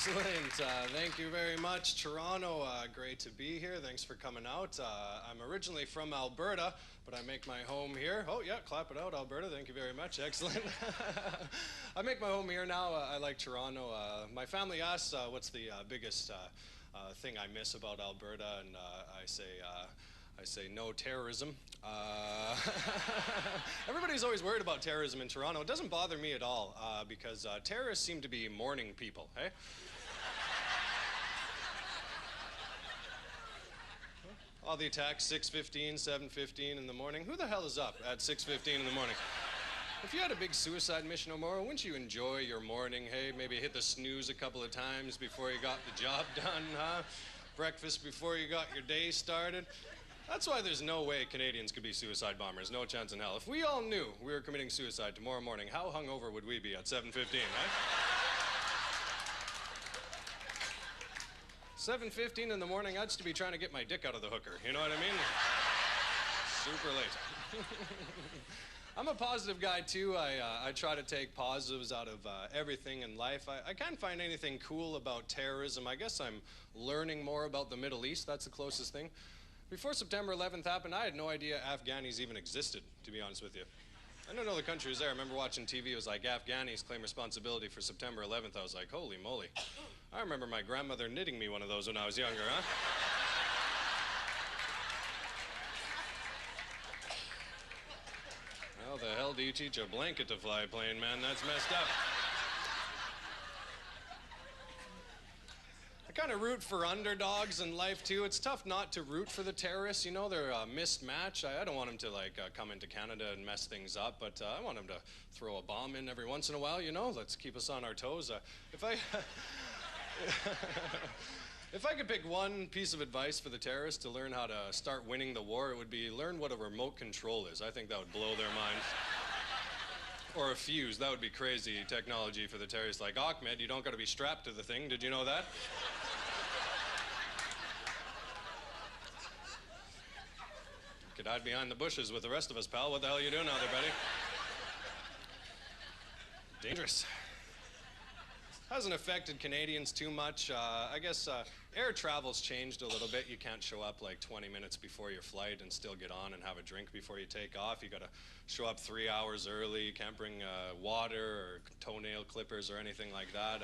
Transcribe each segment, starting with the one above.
Excellent. Thank you very much, Toronto. Great to be here. Thanks for coming out. I'm originally from Alberta, but I make my home here. Oh, yeah, clap it out, Alberta. Thank you very much. Excellent. I make my home here now. I like Toronto. My family asks what's the biggest thing I miss about Alberta, and I say no terrorism. Everybody's always worried about terrorism in Toronto. It doesn't bother me at all because terrorists seem to be morning people, hey? All the attacks, 6:15, 7:15 in the morning. Who the hell is up at 6:15 in the morning? If you had a big suicide mission tomorrow, wouldn't you enjoy your morning? Hey, maybe hit the snooze a couple of times before you got the job done, huh? Breakfast before you got your day started. That's why there's no way Canadians could be suicide bombers. No chance in hell. If we all knew we were committing suicide tomorrow morning, how hungover would we be at 7:15, right? 7:15 in the morning, I'd still be trying to get my dick out of the hooker. You know what I mean? Super late. I'm a positive guy, too. I try to take positives out of everything in life. I can't find anything cool about terrorism. I guess I'm learning more about the Middle East. That's the closest thing. Before September 11th happened, I had no idea Afghanis even existed, to be honest with you. I didn't know the country was there. I remember watching TV. It was like, Afghanis claim responsibility for September 11th. I was like, holy moly. I remember my grandmother knitting me one of those when I was younger, huh? How the hell do you teach a blanket to fly a plane, man? That's messed up. I kind of root for underdogs in life, too. It's tough not to root for the terrorists. You know, they're a missed match. I don't want them to, like, come into Canada and mess things up, but I want them to throw a bomb in every once in a while, you know? Let's keep us on our toes. If I... If I could pick one piece of advice for the terrorists to learn how to start winning the war, it would be learn what a remote control is. I think that would blow their minds. Or a fuse. That would be crazy technology for the terrorists. Like, Ahmed, you don't got to be strapped to the thing. Did you know that? You could hide behind the bushes with the rest of us, pal. What the hell are you doing out there, buddy? Dangerous. Hasn't affected Canadians too much. I guess air travel's changed a little bit. You can't show up like 20 minutes before your flight and still get on and have a drink before you take off. You gotta show up 3 hours early. You can't bring water or toenail clippers or anything like that.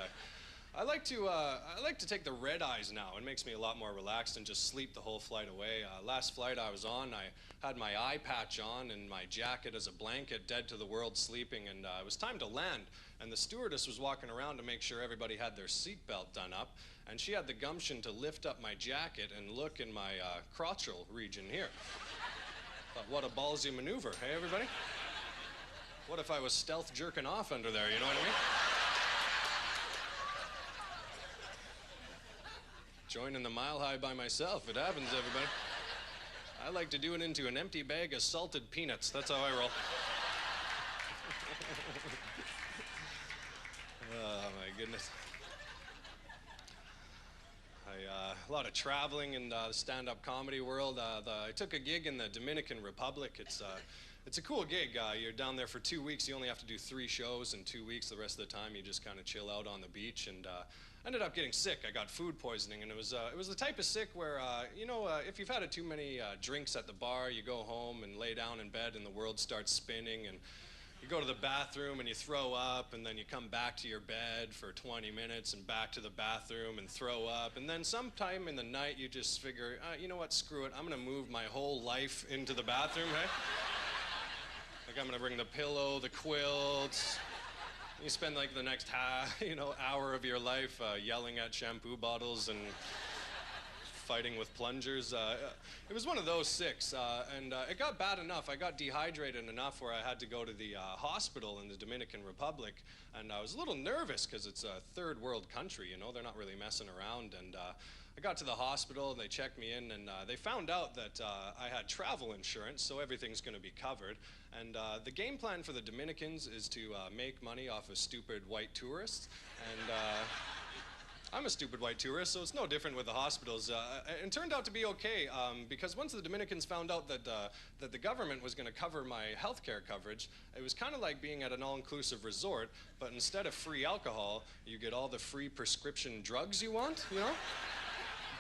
I like to take the red eyes now. It makes me a lot more relaxed and just sleep the whole flight away. Last flight I was on, I had my eye patch on and my jacket as a blanket, dead to the world sleeping, and it was time to land. And the stewardess was walking around to make sure everybody had their seatbelt done up, and she had the gumption to lift up my jacket and look in my crotchal region here. Thought, what a ballsy maneuver, hey everybody? What if I was stealth jerking off under there, you know what I mean? Joining the Mile High by myself. It happens, everybody. I like to do it into an empty bag of salted peanuts. That's how I roll. Oh, my goodness. A lot of traveling in the stand-up comedy world. I took a gig in the Dominican Republic. It's a cool gig. You're down there for 2 weeks. You only have to do 3 shows in 2 weeks. The rest of the time, you just kind of chill out on the beach. And ended up getting sick. I got food poisoning, and it was the type of sick where, if you've had too many drinks at the bar, you go home and lay down in bed, and the world starts spinning, and you go to the bathroom and you throw up, and then you come back to your bed for 20 minutes and back to the bathroom and throw up, and then sometime in the night you just figure, you know what, screw it, I'm gonna move my whole life into the bathroom, right? Like I'm gonna bring the pillow, the quilts. You spend like the next hour of your life yelling at shampoo bottles and fighting with plungers. It was one of those sicks, and it got bad enough. I got dehydrated enough where I had to go to the hospital in the Dominican Republic, and I was a little nervous because it's a third world country, you know, they're not really messing around, and I got to the hospital, and they checked me in, and they found out that I had travel insurance, so everything's going to be covered. And the game plan for the Dominicans is to make money off of stupid white tourists. And I'm a stupid white tourist, so it's no different with the hospitals. It turned out to be okay, because once the Dominicans found out that the government was going to cover my health care coverage, it was kind of like being at an all-inclusive resort, but instead of free alcohol, you get all the free prescription drugs you want, you know?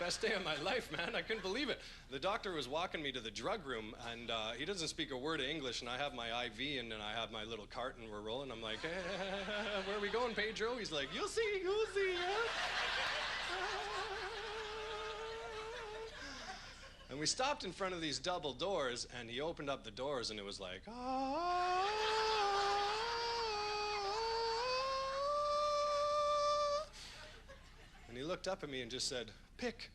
Best day of my life, man. I couldn't believe it. The doctor was walking me to the drug room, and he doesn't speak a word of English, and I have my IV, and then I have my little cart, and we're rolling. I'm like, where are we going, Pedro? He's like, you'll see, yeah? And we stopped in front of these double doors, and he opened up the doors, and it was like, ah. And he looked up at me and just said, pick.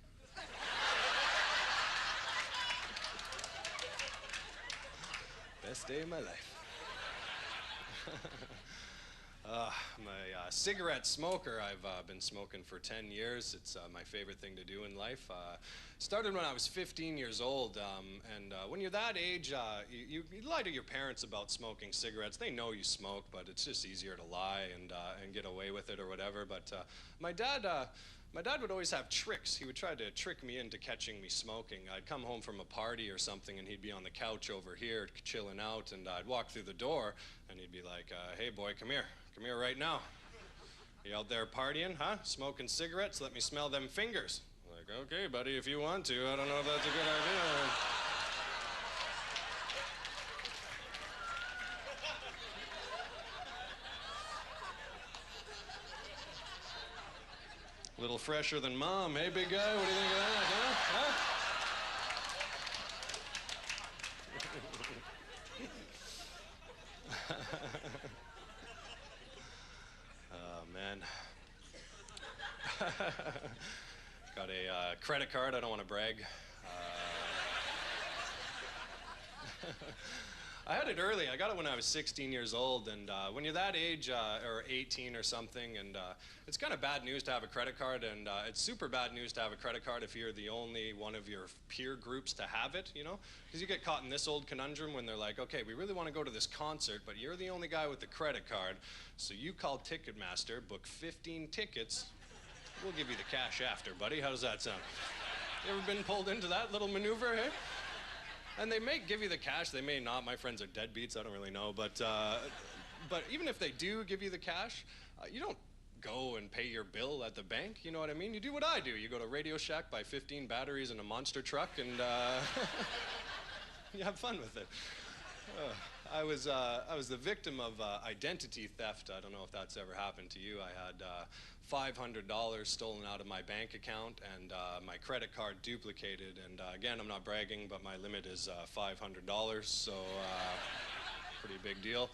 Best day of my life. I'm a cigarette smoker. I've been smoking for 10 years. It's my favorite thing to do in life. Started when I was 15 years old, and when you're that age, you lie to your parents about smoking cigarettes. They know you smoke, but it's just easier to lie and get away with it or whatever. But my dad would always have tricks. He would try to trick me into catching me smoking. I'd come home from a party or something, and he'd be on the couch over here chilling out, and I'd walk through the door, and he'd be like, hey, boy, come here right now. You out there partying, huh? Smoking cigarettes? Let me smell them fingers. I'm like, okay, buddy, if you want to. I don't know if that's a good idea. A little fresher than mom, hey, big guy? What do you think of that, huh? Oh, man. Got a credit card. I don't want to brag. I had it early. I got it when I was 16 years old, and when you're that age, or 18 or something, and it's kind of bad news to have a credit card, and it's super bad news to have a credit card if you're the only one of your peer groups to have it, you know? Because you get caught in this old conundrum when they're like, okay, we really want to go to this concert, but you're the only guy with the credit card, so you call Ticketmaster, book 15 tickets, we'll give you the cash after, buddy. How does that sound? You ever been pulled into that little maneuver, hey? And they may give you the cash, they may not. My friends are deadbeats, I don't really know. But even if they do give you the cash, you don't go and pay your bill at the bank, you know what I mean? You do what I do. You go to Radio Shack, buy 15 batteries in a monster truck, and you have fun with it. I was the victim of identity theft. I don't know if that's ever happened to you. I had $500 stolen out of my bank account, and my credit card duplicated. And again, I'm not bragging, but my limit is $500, so pretty big deal.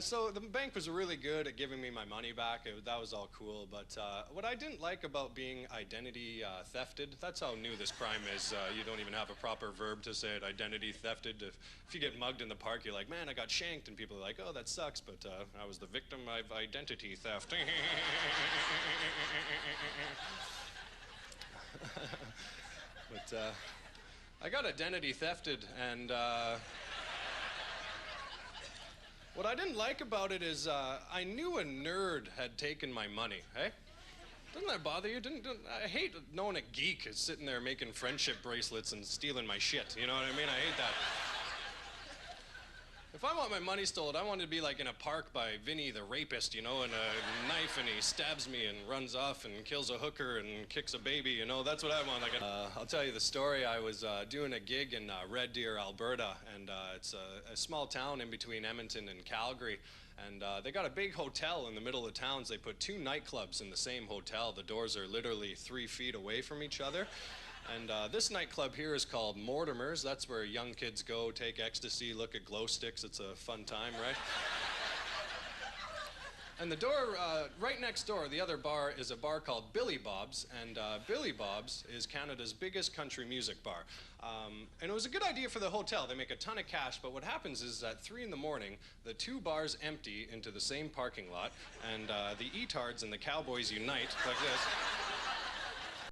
So the bank was really good at giving me my money back. That was all cool. But what I didn't like about being identity thefted, that's how new this crime is. You don't even have a proper verb to say it, identity thefted. If you get mugged in the park, you're like, man, I got shanked. And people are like, oh, that sucks. But I was the victim of identity theft. But I got identity thefted, and what I didn't like about it is I knew a nerd had taken my money, hey? Doesn't that bother you? I hate knowing a geek is sitting there making friendship bracelets and stealing my shit, you know what I mean? I hate that. If I want my money stolen, I want it to be like in a park by Vinny the rapist, you know, and a knife, and he stabs me and runs off and kills a hooker and kicks a baby, you know, that's what I want. Like, I'll tell you the story. I was doing a gig in Red Deer, Alberta, and it's a small town in between Edmonton and Calgary, and they got a big hotel in the middle of town. They put 2 nightclubs in the same hotel. The doors are literally 3 feet away from each other. And this nightclub here is called Mortimer's. That's where young kids go, take ecstasy, look at glow sticks. It's a fun time, right? And the door, right next door, the other bar, is a bar called Billy Bob's. And Billy Bob's is Canada's biggest country music bar. And it was a good idea for the hotel. They make a ton of cash, but what happens is at 3 in the morning, the 2 bars empty into the same parking lot, and the etards and the cowboys unite like this.